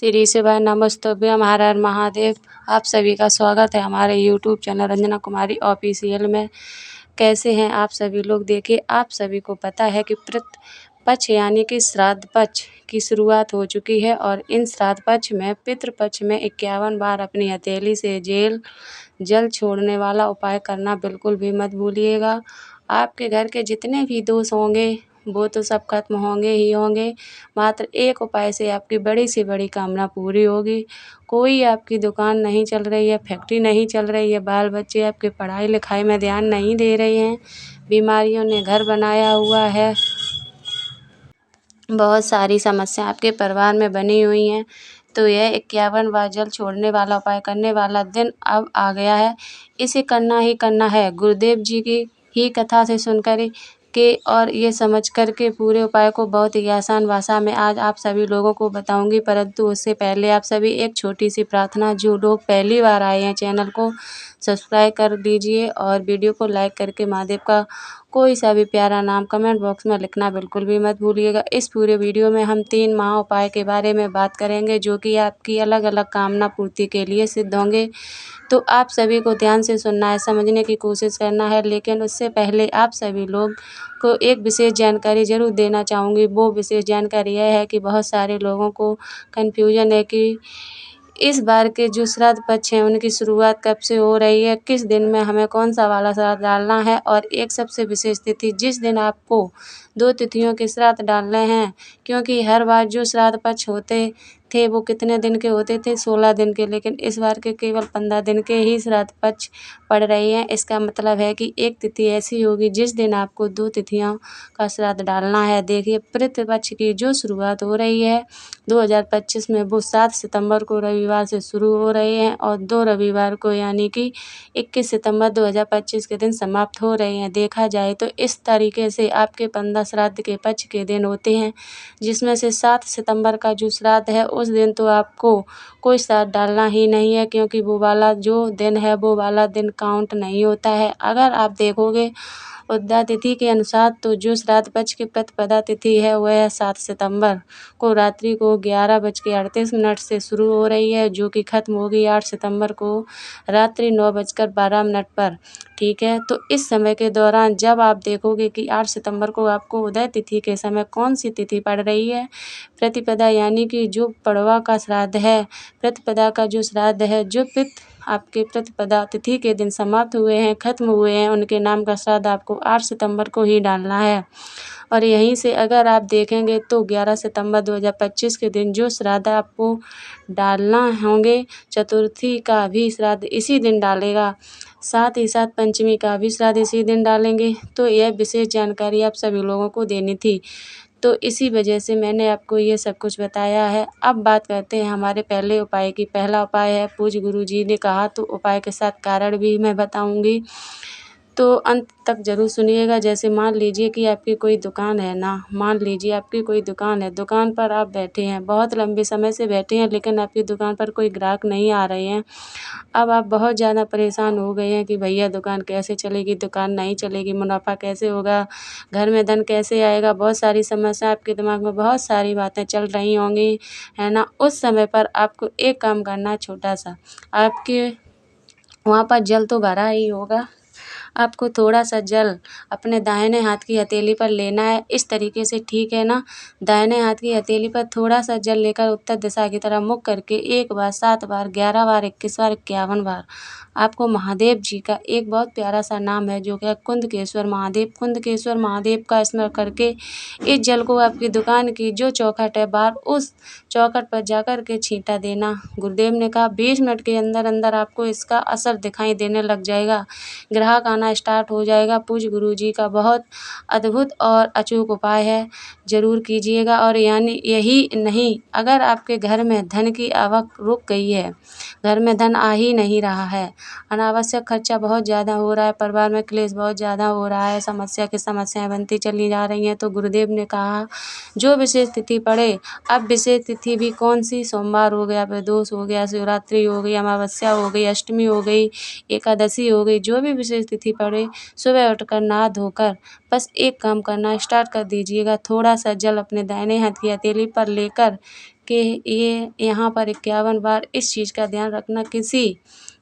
श्री शिवाय नमस्तुभ्यम हर हर महादेव। आप सभी का स्वागत है हमारे यूट्यूब चैनल रंजना कुमारी ऑफिशियल में। कैसे हैं आप सभी लोग। देखिए, आप सभी को पता है कि पितृ पक्ष यानी कि श्राद्ध पक्ष की शुरुआत हो चुकी है और इन श्राद्ध पक्ष में पितृपक्ष में 51 बार अपनी हथेली से जल छोड़ने वाला उपाय करना बिल्कुल भी मत भूलिएगा। आपके घर के जितने भी दोष होंगे वो तो सब खत्म होंगे ही होंगे। मात्र एक उपाय से आपकी बड़ी से बड़ी कामना पूरी होगी। कोई आपकी दुकान नहीं चल रही है, फैक्ट्री नहीं चल रही है, बाल बच्चे आपके पढ़ाई लिखाई में ध्यान नहीं दे रहे हैं, बीमारियों ने घर बनाया हुआ है, बहुत सारी समस्या आपके परिवार में बनी हुई हैं, तो यह 51 बार जल छोड़ने वाला उपाय करने वाला दिन अब आ गया है। इसे करना ही करना है। गुरुदेव जी की ही कथा से सुनकर के और ये समझ कर के पूरे उपाय को बहुत ही आसान भाषा में आज आप सभी लोगों को बताऊंगी। परंतु उससे पहले आप सभी एक छोटी सी प्रार्थना, जो लोग पहली बार आए हैं चैनल को सब्सक्राइब कर दीजिए और वीडियो को लाइक करके महादेव का कोई सा भी प्यारा नाम कमेंट बॉक्स में लिखना बिल्कुल भी मत भूलिएगा। इस पूरे वीडियो में हम 3 महा उपाय के बारे में बात करेंगे, जो कि आपकी अलग अलग कामना पूर्ति के लिए सिद्ध होंगे। तो आप सभी को ध्यान से सुनना है, समझने की कोशिश करना है। लेकिन उससे पहले आप सभी लोग को एक विशेष जानकारी ज़रूर देना चाहूँगी। वो विशेष जानकारी यह है कि बहुत सारे लोगों को कन्फ्यूजन है कि इस बार के जो श्राद्ध पक्ष हैं उनकी शुरुआत कब से हो रही है, किस दिन में हमें कौन सा वाला श्राद्ध डालना है, और एक सबसे विशेष तिथि जिस दिन आपको 2 तिथियों के श्राद्ध डालने हैं। क्योंकि हर बार जो श्राद्ध पक्ष होते थे वो कितने दिन के होते थे, 16 दिन के, लेकिन इस बार के केवल 15 दिन के ही श्राद्ध पक्ष पड़ रही हैं। इसका मतलब है कि एक तिथि ऐसी होगी जिस दिन आपको 2 तिथियों का श्राद्ध डालना है। देखिए, पितृ पक्ष की जो शुरुआत हो रही है 2025 में, वो 7 सितंबर को रविवार से शुरू हो रही है और 2 रविवार को यानी कि 21 सितंबर 2025 के दिन समाप्त हो रही हैं। देखा जाए तो इस तरीके से आपके 15 श्राद्ध के पक्ष के दिन होते हैं, जिसमें से 7 सितंबर का जो श्राद्ध है उस दिन तो आपको कोई श्राद्ध डालना ही नहीं है, क्योंकि वो वाला जो दिन है वो वाला दिन काउंट नहीं होता है। अगर आप देखोगे उद्या तिथि के अनुसार तो जो श्राद्ध पक्ष की प्रतिपदा तिथि है वह है 7 सितंबर को रात्रि को 11:38 से शुरू हो रही है, जो कि खत्म होगी 8 सितंबर को रात्रि 9:12 पर। ठीक है, तो इस समय के दौरान जब आप देखोगे कि 8 सितंबर को आपको उदय तिथि के समय कौन सी तिथि पड़ रही है, प्रतिपदा यानी कि जो पड़वा का श्राद्ध है, प्रतिपदा का जो श्राद्ध है, जो आपके प्रतिपदा तिथि के दिन समाप्त हुए हैं, खत्म हुए हैं, उनके नाम का श्राद्ध आपको 8 सितंबर को ही डालना है। और यहीं से अगर आप देखेंगे तो 11 सितंबर 2025 के दिन जो श्राद्ध आपको डालना होंगे, चतुर्थी का भी श्राद्ध इसी दिन डालेगा, साथ ही साथ पंचमी का भी श्राद्ध इसी दिन डालेंगे। तो यह विशेष जानकारी आप सभी लोगों को देनी थी, तो इसी वजह से मैंने आपको ये सब कुछ बताया है। अब बात करते हैं हमारे पहले उपाय की। पहला उपाय है पूज्य गुरु जी ने कहा, तो उपाय के साथ कारण भी मैं बताऊंगी, तो अंत तक ज़रूर सुनिएगा। जैसे मान लीजिए कि आपकी कोई दुकान है ना, मान लीजिए आपकी कोई दुकान है, दुकान पर आप बैठे हैं, बहुत लंबे समय से बैठे हैं, लेकिन आपकी दुकान पर कोई ग्राहक नहीं आ रहे हैं। अब आप बहुत ज़्यादा परेशान हो गए हैं कि भैया दुकान कैसे चलेगी, दुकान नहीं चलेगी, मुनाफा कैसे होगा, घर में धन कैसे आएगा, बहुत सारी समस्या आपके दिमाग में, बहुत सारी बातें चल रही होंगी, है ना। उस समय पर आपको एक काम करना है छोटा सा। आपके वहाँ पर जल तो भरा ही होगा, आपको थोड़ा सा जल अपने दाहिने हाथ की हथेली पर लेना है, इस तरीके से, ठीक है ना। दाहिने हाथ की हथेली पर थोड़ा सा जल लेकर उत्तर दिशा की तरफ मुख करके 1 बार, 7 बार, 11 बार, 21 बार, 51 बार आपको महादेव जी का एक बहुत प्यारा सा नाम है जो कि है कुंदकेश्वर महादेव। कुंदकेश्वर महादेव का स्मरण करके इस जल को आपकी दुकान की जो चौखट है बाहर, उस चौखट पर जाकर के छींटा देना। गुरुदेव ने कहा 20 मिनट के अंदर अंदर आपको इसका असर दिखाई देने लग जाएगा, ग्राहक आना स्टार्ट हो जाएगा। पूज्य गुरु जी का बहुत अद्भुत और अचूक उपाय है, ज़रूर कीजिएगा। और यानी यही नहीं, अगर आपके घर में धन की आवक रुक गई है, घर में धन आ ही नहीं रहा है, अनावश्यक खर्चा बहुत ज़्यादा हो रहा है, परिवार में क्लेश बहुत ज़्यादा हो रहा है, समस्या की समस्याएं बनती चली जा रही हैं, तो गुरुदेव ने कहा जो विशेष तिथि पड़े, अब विशेष तिथि भी कौन सी, सोमवार हो गया, प्रदोष हो गया, शिवरात्रि हो गई, अमावस्या हो गई, अष्टमी हो गई, एकादशी हो गई, जो भी विशेष तिथि पड़े, सुबह उठकर नहा धोकर बस एक काम करना स्टार्ट कर दीजिएगा। थोड़ा सा जल अपने दाहिने हाथ की हथेली पर लेकर कि ये यहाँ पर 51 बार इस चीज़ का ध्यान रखना।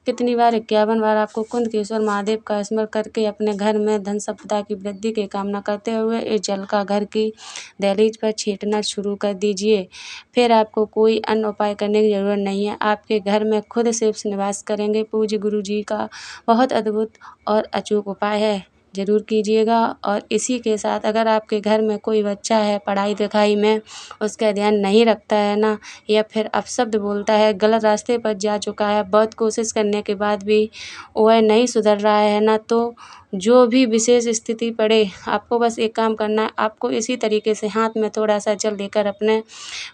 कितनी बार? 51 बार आपको कुंदकेश्वर महादेव का स्मरण करके अपने घर में धन संपदा की वृद्धि की कामना करते हुए इस जल का घर की दहलीज पर छींटना शुरू कर दीजिए। फिर आपको कोई अन्य उपाय करने की ज़रूरत नहीं है। आपके घर में खुद शिव निवास करेंगे। पूज्य गुरु जी का बहुत अद्भुत और अचूक उपाय है, ज़रूर कीजिएगा। और इसी के साथ अगर आपके घर में कोई बच्चा है पढ़ाई लिखाई में उसका ध्यान नहीं रखता है ना, या फिर अपशब्द बोलता है, गलत रास्ते पर जा चुका है, बहुत कोशिश करने के बाद भी वह नहीं सुधर रहा है ना, तो जो भी विशेष स्थिति पड़े आपको बस एक काम करना है। आपको इसी तरीके से हाथ में थोड़ा सा जल लेकर अपने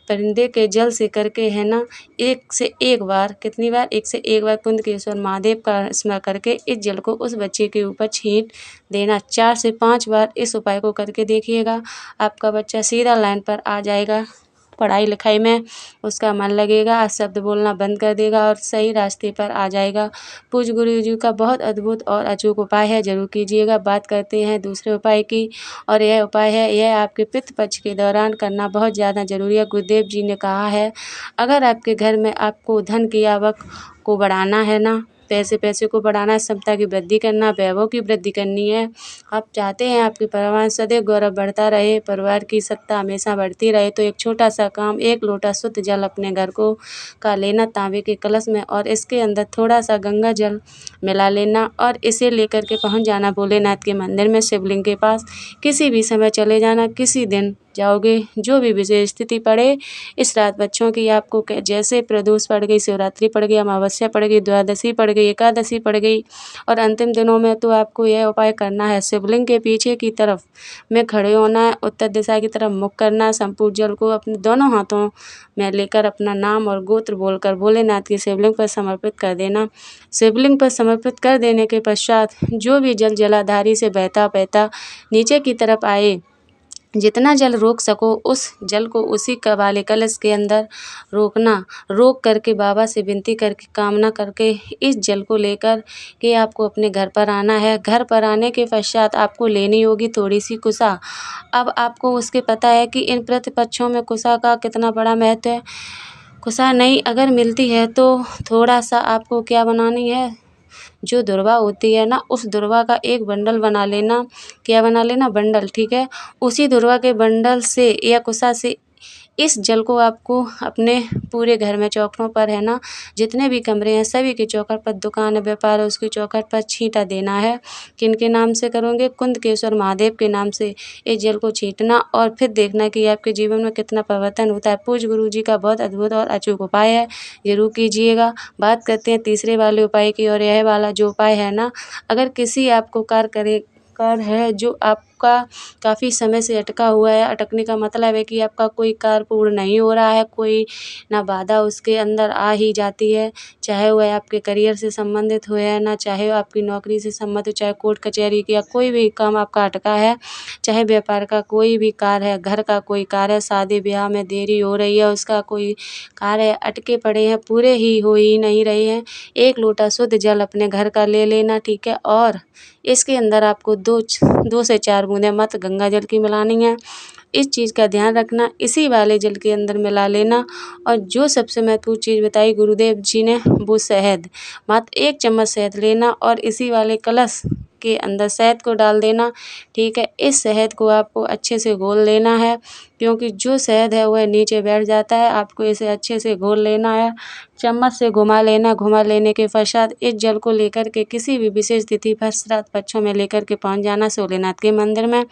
परिंदे के जल से करके है ना, 1 से 1 बार, कितनी बार? 1 से 1 बार कुंदकेश्वर महादेव का स्मरण करके इस जल को उस बच्चे के ऊपर छींट देना। 4 से 5 बार इस उपाय को करके देखिएगा। आपका बच्चा सीधा लाइन पर आ जाएगा, पढ़ाई लिखाई में उसका मन लगेगा, शब्द बोलना बंद कर देगा और सही रास्ते पर आ जाएगा। पूज्य गुरु जी का बहुत अद्भुत और अचूक उपाय है, ज़रूर कीजिएगा। बात करते हैं दूसरे उपाय की, और यह उपाय है, यह आपके पितृ पक्ष के दौरान करना बहुत ज़्यादा ज़रूरी है। गुरुदेव जी ने कहा है, अगर आपके घर में आपको धन की आवक को बढ़ाना है ना, पैसे को बढ़ाना है, क्षमता की वृद्धि करना, वैभव की वृद्धि करनी है, आप चाहते हैं आपके परिवार सदैव गौरव बढ़ता रहे, परिवार की सत्ता हमेशा बढ़ती रहे, तो एक छोटा सा काम, 1 लोटा शुद्ध जल अपने घर को का लेना तांबे के कलश में, और इसके अंदर थोड़ा सा गंगा जल मिला लेना और इसे लेकर के पहुंच जाना भोलेनाथ के मंदिर में, शिवलिंग के पास। किसी भी समय चले जाना, किसी दिन जाओगे, जो भी विशेष स्थिति पड़े। इस रात बच्चों की आपको जैसे प्रदोष पड़ गई, शिवरात्रि पड़ गई, अमावस्या पड़ गई, द्वादशी पड़ गई, एकादशी पड़ गई, और अंतिम दिनों में तो आपको यह उपाय करना है। शिवलिंग के पीछे की तरफ में खड़े होना है, उत्तर दिशा की तरफ मुख करना है, संपूर्ण जल को अपने दोनों हाथों में लेकर अपना नाम और गोत्र बोलकर भोलेनाथ की शिवलिंग पर समर्पित कर देना। शिवलिंग पर समर्पित कर देने के पश्चात जो भी जल जलाधारी से बहता बहता नीचे की तरफ आए, जितना जल रोक सको उस जल को उसी वाले कलश के अंदर रोक करके बाबा से विनती करके कामना करके इस जल को लेकर के आपको अपने घर पर आना है। घर पर आने के पश्चात आपको लेनी होगी थोड़ी सी कुशा। अब आपको उसके पता है कि इन प्रतिपक्षों में कुशा का कितना बड़ा महत्व है। कुशा नहीं अगर मिलती है तो थोड़ा सा आपको क्या बनानी है, जो दुर्वा होती है ना, उस दुर्वा का एक बंडल बना लेना। क्या बना लेना? बंडल, ठीक है। उसी दुर्वा के बंडल से या कुशा से इस जल को आपको अपने पूरे घर में चौखटों पर है ना, जितने भी कमरे हैं सभी के चौखट पर, दुकान है, व्यापार है, उसकी चौखट पर छींटा देना है। किनके नाम से करोगे? कुंदकेश्वर महादेव के नाम से इस जल को छींटना और फिर देखना कि आपके जीवन में कितना परिवर्तन होता है। पूज्य गुरु जी का बहुत अद्भुत और अचूक उपाय है, जरूर कीजिएगा। बात करते हैं तीसरे वाले उपाय की, और यह वाला जो उपाय है ना, अगर किसी आपको कार्य है जो आपका काफ़ी समय से अटका हुआ है, अटकने का मतलब है कि आपका कोई कार्य पूर्ण नहीं हो रहा है, कोई ना बाधा उसके अंदर आ ही जाती है, चाहे वह आपके करियर से संबंधित हो या ना, चाहे आपकी नौकरी से संबंधित, चाहे कोर्ट कचहरी की या कोई भी काम आपका अटका है, चाहे व्यापार का कोई भी कार्य है, घर का कोई कार्य है, शादी ब्याह में देरी हो रही है, उसका कोई कार्य अटके पड़े हैं, पूरे हो ही नहीं रहे हैं, 1 लोटा शुद्ध जल अपने घर का ले लेना, ठीक है। और इसके अंदर आपको 2 से 4 बूंदें मत गंगा जल की मिलानी है। इस चीज़ का ध्यान रखना, इसी वाले जल के अंदर मिला लेना। और जो सबसे महत्वपूर्ण चीज़ बताई गुरुदेव जी ने, वो शहद, मात्र 1 चम्मच शहद लेना और इसी वाले कलश के अंदर शहद को डाल देना, ठीक है। इस शहद को आपको अच्छे से घोल लेना है, क्योंकि जो शहद है वह नीचे बैठ जाता है, आपको इसे अच्छे से घोल लेना है, चम्मच से घुमा लेना। घुमा लेने के पश्चात इस जल को लेकर के किसी भी विशेष तिथि पर श्राद्ध पक्षों में लेकर के पहुंच जाना भोलेनाथ के मंदिर में,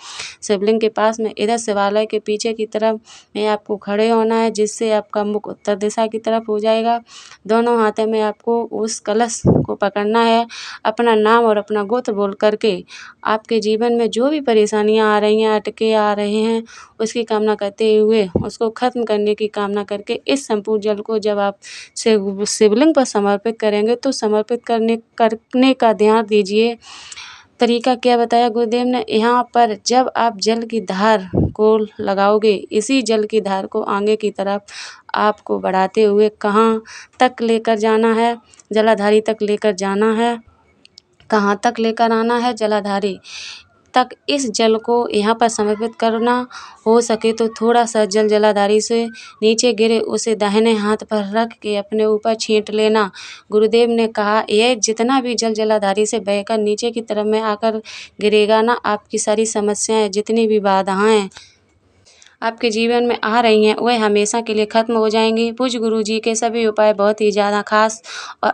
शिवलिंग के पास में। इधर शिवालय के पीछे की तरफ में आपको खड़े होना है, जिससे आपका मुख उत्तर दिशा की तरफ हो जाएगा। दोनों हाथों में आपको उस कलश को पकड़ना है, अपना नाम और अपना गोत्र बोल करके आपके जीवन में जो भी परेशानियां आ रही हैं, अटके आ रहे हैं, उसकी कामना करते हुए उसको खत्म करने की कामना करके इस संपूर्ण जल को जब आप शिवलिंग पर समर्पित करेंगे तो समर्पित करने का ध्यान दीजिए। तरीका क्या बताया गुरुदेव ने यहाँ पर, जब आप जल की धार को लगाओगे, इसी जल की धार को आगे की तरफ आपको बढ़ाते हुए कहाँ तक लेकर जाना है? जलाधारी तक लेकर जाना है। कहाँ तक लेकर आना है? जलाधारी तक इस जल को यहाँ पर समर्पित करना। हो सके तो थोड़ा सा जल जलाधारी से नीचे गिरे उसे दाहिने हाथ पर रख के अपने ऊपर छींट लेना। गुरुदेव ने कहा यह जितना भी जल जलाधारी से बहकर नीचे की तरफ में आकर गिरेगा ना, आपकी सारी समस्याएं जितनी भी बाधाएं आपके जीवन में आ रही हैं वह हमेशा के लिए खत्म हो जाएंगी। पूज्य गुरु जी के सभी उपाय बहुत ही ज़्यादा खास और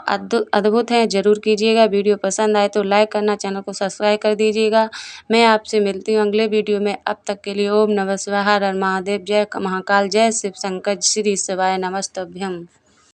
अद्भुत हैं। जरूर कीजिएगा। वीडियो पसंद आए तो लाइक करना, चैनल को सब्सक्राइब कर दीजिएगा। मैं आपसे मिलती हूँ अगले वीडियो में। अब तक के लिए ओम नमः शिवाय, हर हर महादेव, जय महाकाल, जय शिव शंकर, श्री शिवाय नमस्तुभ्यम।